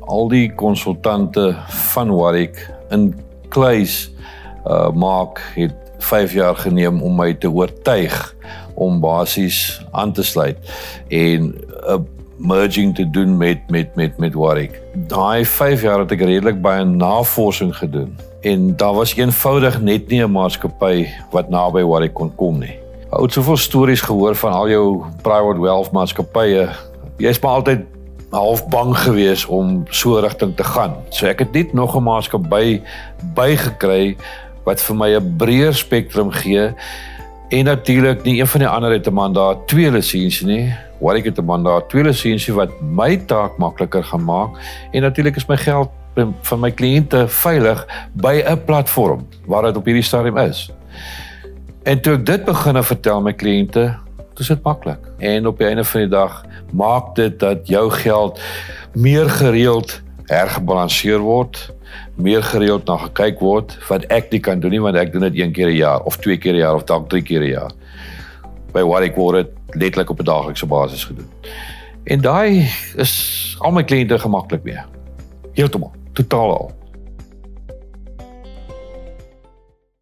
al die konsultante van Warwick in Kleis maak, het 5 jaar geneem om my te oortuig om basies aan te sluit en 'n merging te doen met Warwick. Daai 5 jaar het ek redelik baie navorsing gedoen en daar was eenvoudig net nie 'n maatskappy wat naby Warwick kon kom nie. Ek het soveel stories gehoor van al jou private wealth maatskappye. Jy is maar altyd half bang gewees om so rigting te gaan. So ek het net nog 'n maatskappy bygekry wat vir my 'n breër spektrum gee en natuurlik nie een van die ander het 'n mandaat 2 lisensie nie. Warwick het 'n mandaat 2 lisensie wat my taak makliker gaan maak en natuurlik is my geld van my kliënte veilig by 'n platform waar dit op hierdie stadium is. En toe ek dit begin vertel my kliënte, dis dit maklik. En op die einde van die dag maak dit dat jou geld meer gereeld hergebalanseer word, meer gereeld na gekyk word, wat ek nie kan doen nie, want ek doen dit 1 keer 'n jaar, of 2 keer 'n jaar, of dalk 3 keer 'n jaar. By Warwick word dit letterlik op 'n daaglikse basis gedoen. En daai is al my kliënte gemaklik mee. Heeltemal, totaal al.